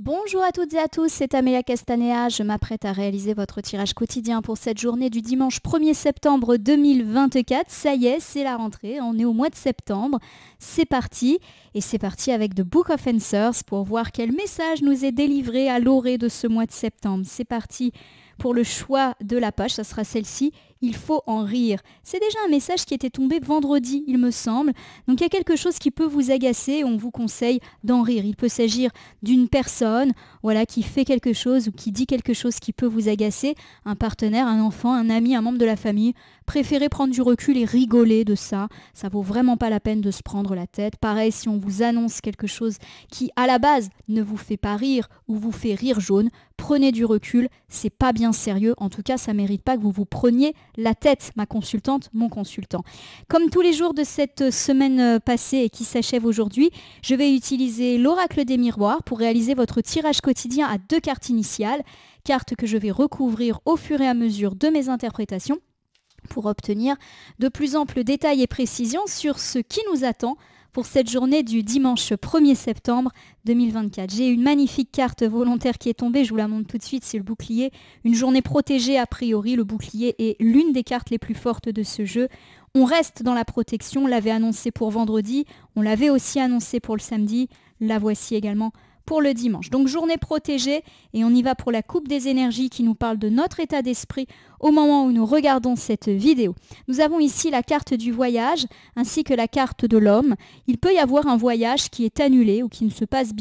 Bonjour à toutes et à tous, c'est Amélia Castanea. Je m'apprête à réaliser votre tirage quotidien pour cette journée du dimanche 1er septembre 2024. Ça y est, c'est la rentrée, on est au mois de septembre. C'est parti, et c'est parti avec The Book of Answers pour voir quel message nous est délivré à l'orée de ce mois de septembre. C'est parti pour le choix de la page, ça sera celle-ci. Il faut en rire. C'est déjà un message qui était tombé vendredi, il me semble. Donc il y a quelque chose qui peut vous agacer, on vous conseille d'en rire. Il peut s'agir d'une personne, voilà, qui fait quelque chose ou qui dit quelque chose qui peut vous agacer, un partenaire, un enfant, un ami, un membre de la famille. Préférez prendre du recul et rigoler de ça. Ça vaut vraiment pas la peine de se prendre la tête. Pareil, si on vous annonce quelque chose qui, à la base, ne vous fait pas rire ou vous fait rire jaune, prenez du recul. C'est pas bien sérieux. En tout cas, ça mérite pas que vous vous preniez la tête, ma consultante, mon consultant. Comme tous les jours de cette semaine passée et qui s'achève aujourd'hui, je vais utiliser l'oracle des miroirs pour réaliser votre tirage quotidien à 2 cartes initiales, cartes que je vais recouvrir au fur et à mesure de mes interprétations pour obtenir de plus amples détails et précisions sur ce qui nous attend pour cette journée du dimanche 1er septembre 2024. J'ai une magnifique carte volontaire qui est tombée, je vous la montre tout de suite, c'est le bouclier. Une journée protégée a priori, le bouclier est l'une des cartes les plus fortes de ce jeu. On reste dans la protection, on l'avait annoncé pour vendredi, on l'avait aussi annoncé pour le samedi, la voici également pour le dimanche. Donc journée protégée et on y va pour la coupe des énergies qui nous parle de notre état d'esprit au moment où nous regardons cette vidéo. Nous avons ici la carte du voyage ainsi que la carte de l'homme. Il peut y avoir un voyage qui est annulé ou qui ne se passe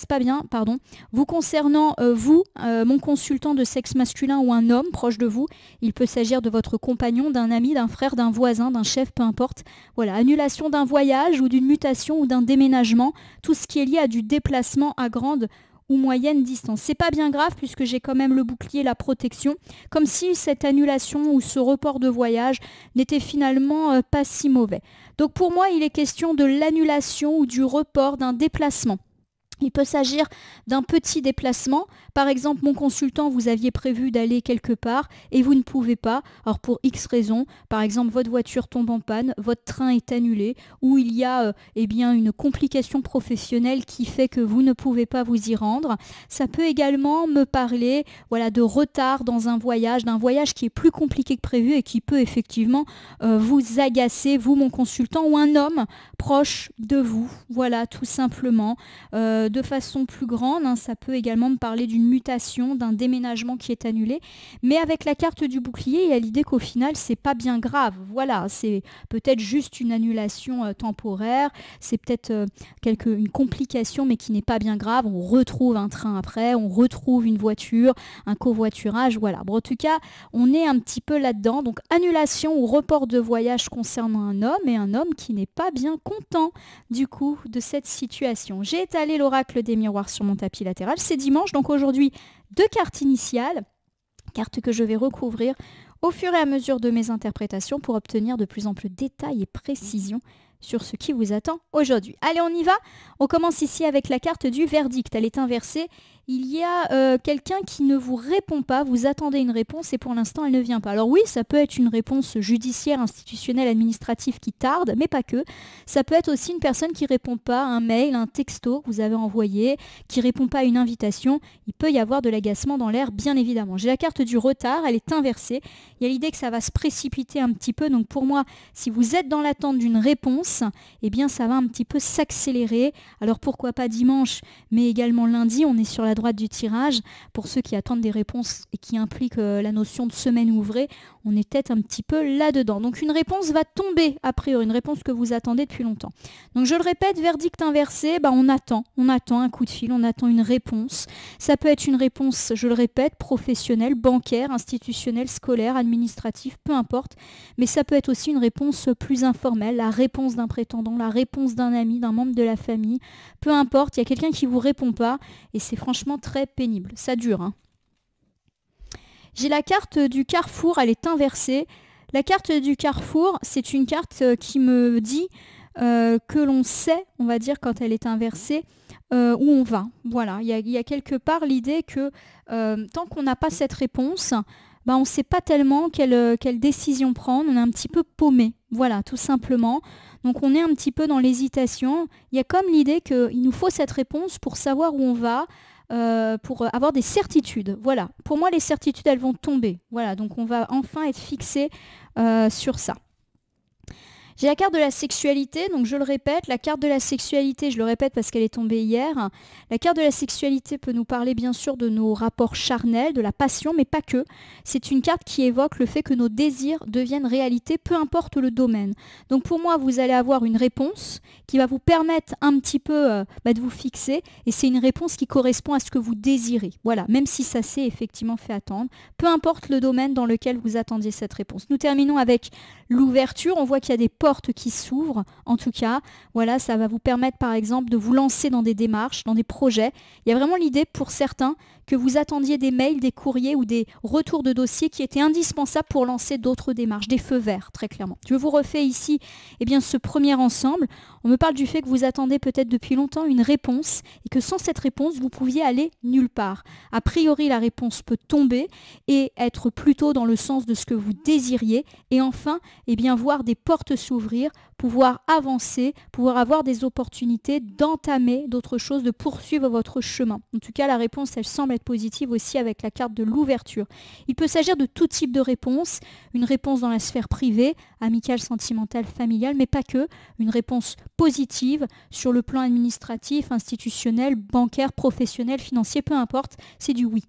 pas bien, pardon. Vous concernant vous, mon consultant de sexe masculin ou un homme proche de vous, il peut s'agir de votre compagnon, d'un ami, d'un frère, d'un voisin, d'un chef, peu importe. Voilà, annulation d'un voyage ou d'une mutation ou d'un déménagement, tout ce qui est lié à du déplacement à grande ou moyenne distance. C'est pas bien grave puisque j'ai quand même le bouclier, la protection, comme si cette annulation ou ce report de voyage n'était finalement pas si mauvais. Donc pour moi, il est question de l'annulation ou du report d'un déplacement. Il peut s'agir d'un petit déplacement. Par exemple, mon consultant, vous aviez prévu d'aller quelque part et vous ne pouvez pas. Alors pour X raisons, par exemple, votre voiture tombe en panne, votre train est annulé ou il y a une complication professionnelle qui fait que vous ne pouvez pas vous y rendre. Ça peut également me parler de retard dans un voyage, d'un voyage qui est plus compliqué que prévu et qui peut effectivement vous agacer, vous, mon consultant, ou un homme proche de vous. Voilà, tout simplement. De façon plus grande, ça peut également me parler d'une mutation, d'un déménagement qui est annulé. Mais avec la carte du bouclier, il y a l'idée qu'au final, c'est pas bien grave. Voilà, c'est peut-être juste une annulation temporaire, c'est peut-être une complication, mais qui n'est pas bien grave. On retrouve un train après, on retrouve une voiture, un covoiturage, voilà. Bon, en tout cas, on est un petit peu là-dedans. Donc, annulation ou report de voyage concernant un homme et un homme qui n'est pas bien content du coup de cette situation. J'ai étalé l'oracle des miroirs sur mon tapis latéral. C'est dimanche, donc aujourd'hui 2 cartes initiales, cartes que je vais recouvrir au fur et à mesure de mes interprétations pour obtenir de plus amples détails et précisions sur ce qui vous attend aujourd'hui. Allez, on y va. On commence ici avec la carte du verdict. Elle est inversée. Il y a quelqu'un qui ne vous répond pas, vous attendez une réponse et pour l'instant elle ne vient pas. Alors oui, ça peut être une réponse judiciaire, institutionnelle, administrative qui tarde, mais pas que. Ça peut être aussi une personne qui ne répond pas à un mail, un texto que vous avez envoyé, qui ne répond pas à une invitation. Il peut y avoir de l'agacement dans l'air, bien évidemment. J'ai la carte du retard, elle est inversée. Il y a l'idée que ça va se précipiter un petit peu, donc pour moi, si vous êtes dans l'attente d'une réponse, eh bien ça va un petit peu s'accélérer. Alors pourquoi pas dimanche, mais également lundi, on est sur la droite du tirage. Pour ceux qui attendent des réponses et qui impliquent la notion de semaine ouvrée, on est peut-être un petit peu là-dedans. Donc une réponse va tomber, a priori, une réponse que vous attendez depuis longtemps. Donc je le répète, verdict inversé, on attend un coup de fil, on attend une réponse. Ça peut être une réponse, je le répète, professionnelle, bancaire, institutionnelle, scolaire, administrative, peu importe. Mais ça peut être aussi une réponse plus informelle, la réponse d'un prétendant, la réponse d'un ami, d'un membre de la famille. Peu importe, il y a quelqu'un qui ne vous répond pas et c'est franchement très pénible. Ça dure. J'ai la carte du carrefour, elle est inversée. La carte du carrefour, c'est une carte qui me dit que l'on sait, on va dire quand elle est inversée, où on va. Voilà, il y a quelque part l'idée que tant qu'on n'a pas cette réponse, on ne sait pas tellement quelle décision prendre, on est un petit peu paumé, voilà, tout simplement. Donc on est un petit peu dans l'hésitation. Il y a comme l'idée qu'il nous faut cette réponse pour savoir où on va, pour avoir des certitudes. Voilà, pour moi les certitudes elles vont tomber. Voilà, donc on va enfin être fixé sur ça. J'ai la carte de la sexualité, donc je le répète, la carte de la sexualité, je le répète parce qu'elle est tombée hier, la carte de la sexualité peut nous parler bien sûr de nos rapports charnels, de la passion, mais pas que. C'est une carte qui évoque le fait que nos désirs deviennent réalité, peu importe le domaine. Donc pour moi, vous allez avoir une réponse qui va vous permettre un petit peu de vous fixer, et c'est une réponse qui correspond à ce que vous désirez. Voilà, même si ça s'est effectivement fait attendre, peu importe le domaine dans lequel vous attendiez cette réponse. Nous terminons avec l'ouverture, on voit qu'il y a des portes qui s'ouvrent, en tout cas, voilà, ça va vous permettre par exemple de vous lancer dans des démarches, dans des projets. Il y a vraiment l'idée pour certains que vous attendiez des mails, des courriers ou des retours de dossiers qui étaient indispensables pour lancer d'autres démarches, des feux verts, très clairement. Je vous refais ici ce premier ensemble. On me parle du fait que vous attendez peut-être depuis longtemps une réponse et que sans cette réponse, vous pouviez aller nulle part. A priori, la réponse peut tomber et être plutôt dans le sens de ce que vous désiriez. Et enfin, voir des portes s'ouvrir, pouvoir avancer, pouvoir avoir des opportunités d'entamer d'autres choses, de poursuivre votre chemin. En tout cas, la réponse, elle semble être positive aussi avec la carte de l'ouverture. Il peut s'agir de tout type de réponse, une réponse dans la sphère privée, amicale, sentimentale, familiale, mais pas que, une réponse positive sur le plan administratif, institutionnel, bancaire, professionnel, financier, peu importe, c'est du oui.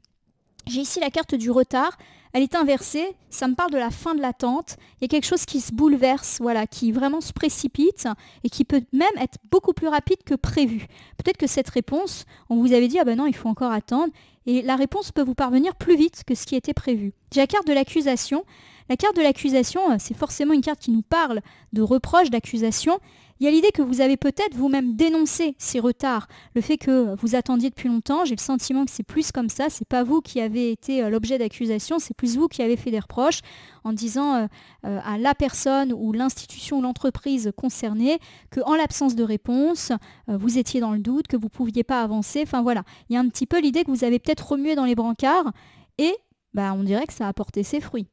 J'ai ici la carte du retard, elle est inversée, ça me parle de la fin de l'attente, il y a quelque chose qui se bouleverse, voilà, qui vraiment se précipite et qui peut même être beaucoup plus rapide que prévu. Peut-être que cette réponse, on vous avait dit, ah ben non, il faut encore attendre, et la réponse peut vous parvenir plus vite que ce qui était prévu. J'ai la carte de l'accusation. La carte de l'accusation, c'est forcément une carte qui nous parle de reproches, d'accusation. Il y a l'idée que vous avez peut-être vous-même dénoncé ces retards, le fait que vous attendiez depuis longtemps. J'ai le sentiment que c'est plus comme ça, c'est pas vous qui avez été l'objet d'accusation, c'est plus vous qui avez fait des reproches en disant à la personne ou l'institution ou l'entreprise concernée qu'en l'absence de réponse, vous étiez dans le doute, que vous ne pouviez pas avancer. Enfin voilà, il y a un petit peu l'idée que vous avez peut-être remué dans les brancards et on dirait que ça a porté ses fruits.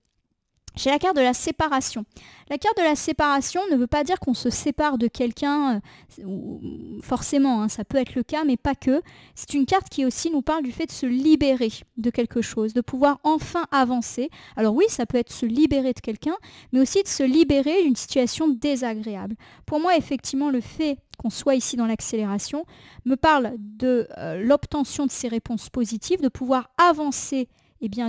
J'ai la carte de la séparation. La carte de la séparation ne veut pas dire qu'on se sépare de quelqu'un, forcément, ça peut être le cas, mais pas que. C'est une carte qui aussi nous parle du fait de se libérer de quelque chose, de pouvoir enfin avancer. Alors oui, ça peut être se libérer de quelqu'un, mais aussi de se libérer d'une situation désagréable. Pour moi, effectivement, le fait qu'on soit ici dans l'accélération me parle de l'obtention de ces réponses positives, de pouvoir avancer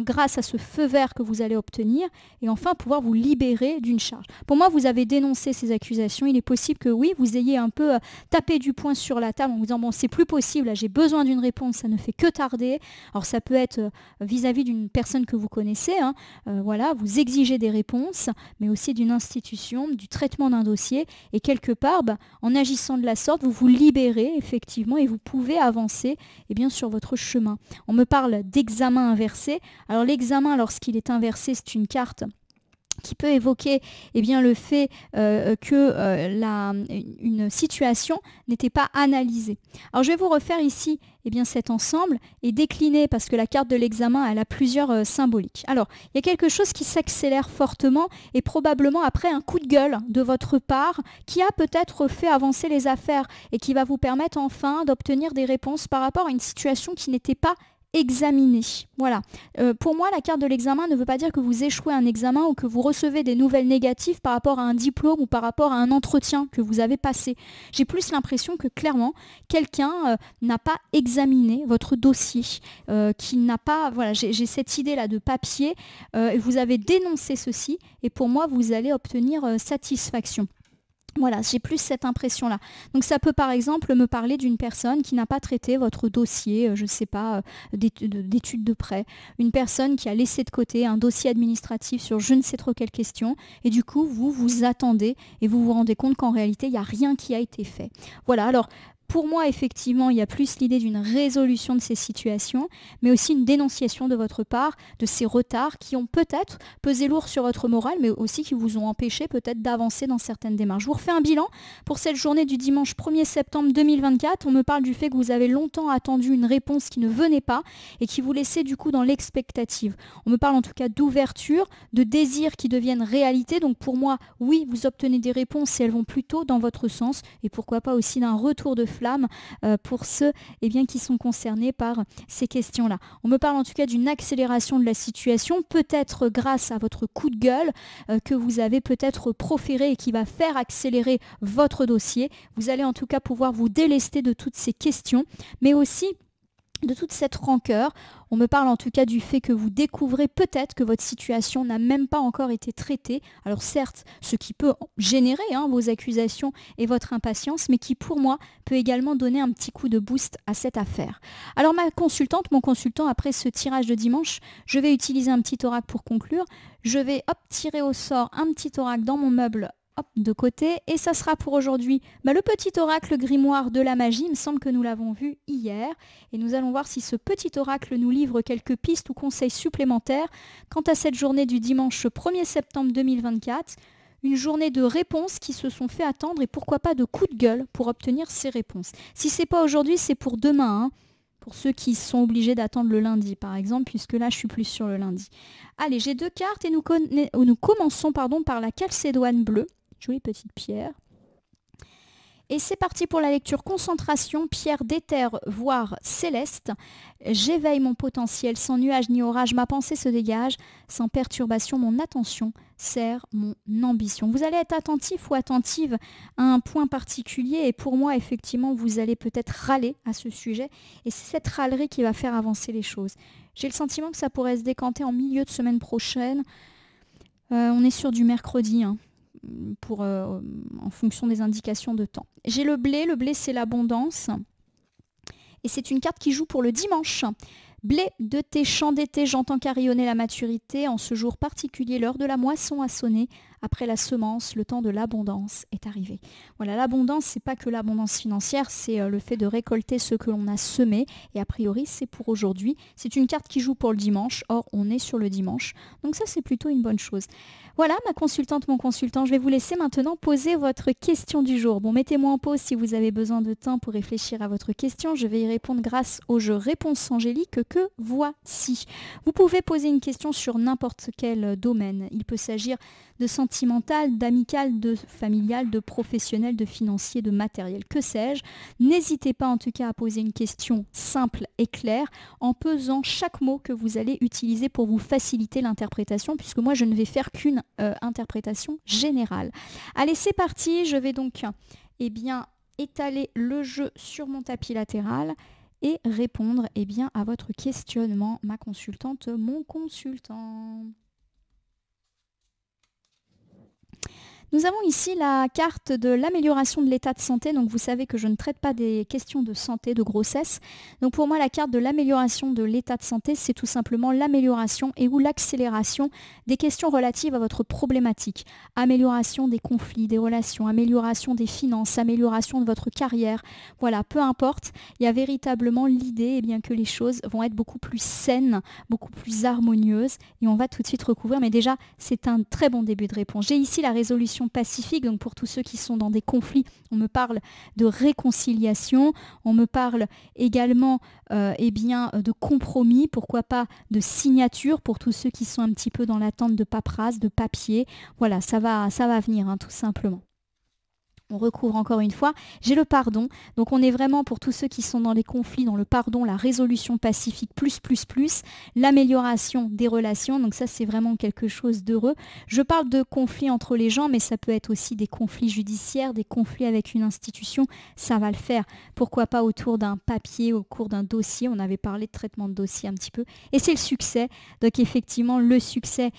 grâce à ce feu vert que vous allez obtenir, et enfin pouvoir vous libérer d'une charge. Pour moi, vous avez dénoncé ces accusations. Il est possible que oui, vous ayez un peu tapé du poing sur la table en vous disant bon, c'est plus possible, là j'ai besoin d'une réponse, ça ne fait que tarder. Alors ça peut être vis-à-vis d'une personne que vous connaissez, voilà, vous exigez des réponses, mais aussi d'une institution, du traitement d'un dossier, et quelque part, en agissant de la sorte, vous vous libérez effectivement et vous pouvez avancer sur votre chemin. On me parle d'examen inversé. Alors l'examen, lorsqu'il est inversé, c'est une carte qui peut évoquer le fait une situation n'était pas analysée. Alors je vais vous refaire ici cet ensemble et décliner parce que la carte de l'examen elle a plusieurs symboliques. Alors il y a quelque chose qui s'accélère fortement et probablement après un coup de gueule de votre part qui a peut-être fait avancer les affaires et qui va vous permettre enfin d'obtenir des réponses par rapport à une situation qui n'était pas examiner. Voilà. Pour moi, la carte de l'examen ne veut pas dire que vous échouez un examen ou que vous recevez des nouvelles négatives par rapport à un diplôme ou par rapport à un entretien que vous avez passé. J'ai plus l'impression que clairement, quelqu'un n'a pas examiné votre dossier, qui n'a pas... Voilà, j'ai cette idée-là de papier, vous avez dénoncé ceci et pour moi, vous allez obtenir satisfaction. Voilà, j'ai plus cette impression-là. Donc ça peut par exemple me parler d'une personne qui n'a pas traité votre dossier, je ne sais pas, d'études de prêt. Une personne qui a laissé de côté un dossier administratif sur je ne sais trop quelle question. Et du coup, vous attendez et vous vous rendez compte qu'en réalité, il n'y a rien qui a été fait. Voilà, alors Pour moi, effectivement, il y a plus l'idée d'une résolution de ces situations, mais aussi une dénonciation de votre part de ces retards qui ont peut-être pesé lourd sur votre morale, mais aussi qui vous ont empêché peut-être d'avancer dans certaines démarches. Je vous refais un bilan pour cette journée du dimanche 1er septembre 2024. On me parle du fait que vous avez longtemps attendu une réponse qui ne venait pas et qui vous laissait du coup dans l'expectative. On me parle en tout cas d'ouverture, de désirs qui deviennent réalité. Donc pour moi, oui, vous obtenez des réponses et elles vont plutôt dans votre sens, et pourquoi pas aussi d'un retour de flamme pour ceux qui sont concernés par ces questions-là. On me parle en tout cas d'une accélération de la situation, peut-être grâce à votre coup de gueule que vous avez peut-être proféré et qui va faire accélérer votre dossier. Vous allez en tout cas pouvoir vous délester de toutes ces questions, mais aussi de toute cette rancœur. On me parle en tout cas du fait que vous découvrez peut-être que votre situation n'a même pas encore été traitée. Alors certes, ce qui peut générer vos accusations et votre impatience, mais qui pour moi peut également donner un petit coup de boost à cette affaire. Alors mon consultant, après ce tirage de dimanche, je vais utiliser un petit oracle pour conclure. Je vais tirer au sort un petit oracle dans mon meuble de côté, et ça sera pour aujourd'hui le petit oracle grimoire de la magie. Il me semble que nous l'avons vu hier, et nous allons voir si ce petit oracle nous livre quelques pistes ou conseils supplémentaires quant à cette journée du dimanche 1er septembre 2024, une journée de réponses qui se sont fait attendre, et pourquoi pas de coups de gueule pour obtenir ces réponses. Si c'est pas aujourd'hui, c'est pour demain, pour ceux qui sont obligés d'attendre le lundi par exemple, puisque là je suis plus sur le lundi. Allez, j'ai 2 cartes et nous commençons par la calcédoine bleue. Jolie petite pierre. Et c'est parti pour la lecture concentration, pierre d'éther, voire céleste. J'éveille mon potentiel, sans nuage ni orage, ma pensée se dégage, sans perturbation, mon attention sert mon ambition. Vous allez être attentif ou attentive à un point particulier, et pour moi, effectivement, vous allez peut-être râler à ce sujet, et c'est cette râlerie qui va faire avancer les choses. J'ai le sentiment que ça pourrait se décanter en milieu de semaine prochaine. On est sur du mercredi, en fonction des indications de temps. J'ai le blé c'est l'abondance, et c'est une carte qui joue pour le dimanche. Blé de thé, champ d'été, j'entends carillonner la maturité, en ce jour particulier, l'heure de la moisson a sonné, après la semence, le temps de l'abondance est arrivé. Voilà, l'abondance, c'est pas que l'abondance financière, c'est le fait de récolter ce que l'on a semé, et a priori, c'est pour aujourd'hui. C'est une carte qui joue pour le dimanche, or on est sur le dimanche, donc ça c'est plutôt une bonne chose. Voilà, ma consultante, mon consultant, je vais vous laisser maintenant poser votre question du jour. Bon, mettez-moi en pause si vous avez besoin de temps pour réfléchir à votre question. Je vais y répondre grâce au jeu Réponse Angélique que voici. Vous pouvez poser une question sur n'importe quel domaine. Il peut s'agir de sentimental, d'amical, de familial, de professionnel, de financier, de matériel, que sais-je. N'hésitez pas en tout cas à poser une question simple et claire en pesant chaque mot que vous allez utiliser pour vous faciliter l'interprétation, puisque moi je ne vais faire qu'une interprétation générale. Allez, c'est parti, je vais donc étaler le jeu sur mon tapis latéral et répondre à votre questionnement, ma consultante, mon consultant. Nous avons ici la carte de l'amélioration de l'état de santé. Donc vous savez que je ne traite pas des questions de santé, de grossesse. Donc pour moi, la carte de l'amélioration de l'état de santé, c'est tout simplement l'amélioration et ou l'accélération des questions relatives à votre problématique. Amélioration des conflits, des relations, amélioration des finances, amélioration de votre carrière. Voilà, peu importe, il y a véritablement l'idée que les choses vont être beaucoup plus saines, beaucoup plus harmonieuses. Et on va tout de suite recouvrir. Mais déjà, c'est un très bon début de réponse. J'ai ici la résolution pacifique, donc pour tous ceux qui sont dans des conflits, on me parle de réconciliation, on me parle également de compromis, pourquoi pas de signature pour tous ceux qui sont un petit peu dans l'attente de paperasse, de papier. Voilà, ça va venir tout simplement. On recouvre encore une fois. J'ai le pardon. Donc on est vraiment pour tous ceux qui sont dans les conflits, dans le pardon, la résolution pacifique, l'amélioration des relations. Donc ça, c'est vraiment quelque chose d'heureux. Je parle de conflits entre les gens, mais ça peut être aussi des conflits judiciaires, des conflits avec une institution. Ça va le faire. Pourquoi pas autour d'un papier, au cours d'un dossier. On avait parlé de traitement de dossier un petit peu. Et c'est le succès. Donc effectivement, le succès,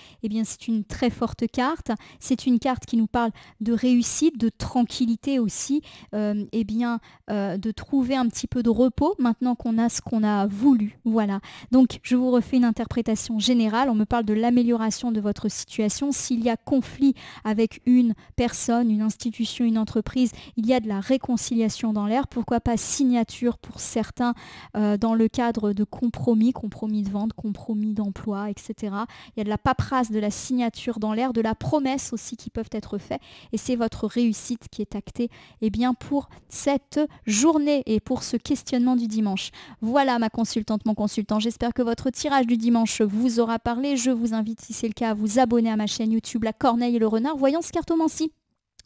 c'est une très forte carte. C'est une carte qui nous parle de réussite, de tranquillité, tranquillité aussi, eh bien, de trouver un petit peu de repos maintenant qu'on a ce qu'on a voulu. Voilà. Donc, je vous refais une interprétation générale. On me parle de l'amélioration de votre situation. S'il y a conflit avec une personne, une institution, une entreprise, il y a de la réconciliation dans l'air. Pourquoi pas signature pour certains dans le cadre de compromis, compromis de vente, compromis d'emploi, etc. Il y a de la paperasse, de la signature dans l'air, de la promesse aussi qui peuvent être faits. Et c'est votre réussite qui est actée eh bien, pour cette journée et pour ce questionnement du dimanche. Voilà ma consultante, mon consultant. J'espère que votre tirage du dimanche vous aura parlé. Je vous invite, si c'est le cas, à vous abonner à ma chaîne YouTube La Corneille et le Renard, Voyance Cartomancie.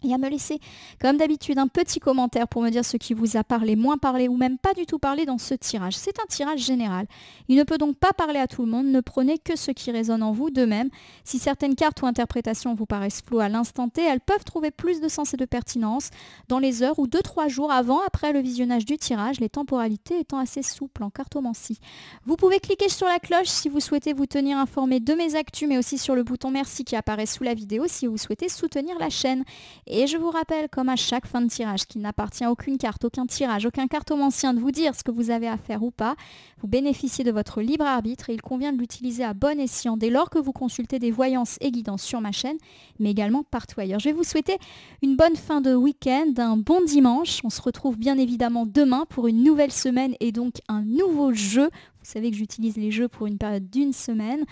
Et à me laisser, comme d'habitude, un petit commentaire pour me dire ce qui vous a parlé, moins parlé ou même pas du tout parlé dans ce tirage. C'est un tirage général. Il ne peut donc pas parler à tout le monde. Ne prenez que ce qui résonne en vous. De même, si certaines cartes ou interprétations vous paraissent floues à l'instant T, elles peuvent trouver plus de sens et de pertinence dans les heures ou 2-3 jours avant, après le visionnage du tirage, les temporalités étant assez souples en cartomancie. Vous pouvez cliquer sur la cloche si vous souhaitez vous tenir informé de mes actus, mais aussi sur le bouton merci qui apparaît sous la vidéo si vous souhaitez soutenir la chaîne. Et je vous rappelle, comme à chaque fin de tirage, qu'il n'appartient à aucune carte, aucun tirage, aucun cartomancien de vous dire ce que vous avez à faire ou pas. Vous bénéficiez de votre libre arbitre et il convient de l'utiliser à bon escient dès lors que vous consultez des voyances et guidances sur ma chaîne, mais également partout ailleurs. Je vais vous souhaiter une bonne fin de week-end, un bon dimanche. On se retrouve bien évidemment demain pour une nouvelle semaine et donc un nouveau jeu. Vous savez que j'utilise les jeux pour une période d'1 semaine.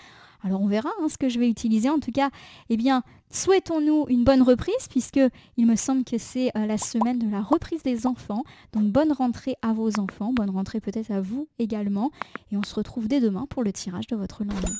Alors on verra ce que je vais utiliser. En tout cas, eh bien, souhaitons-nous une bonne reprise puisque il me semble que c'est la semaine de la reprise des enfants. Donc bonne rentrée à vos enfants, bonne rentrée peut-être à vous également. Et on se retrouve dès demain pour le tirage de votre lundi.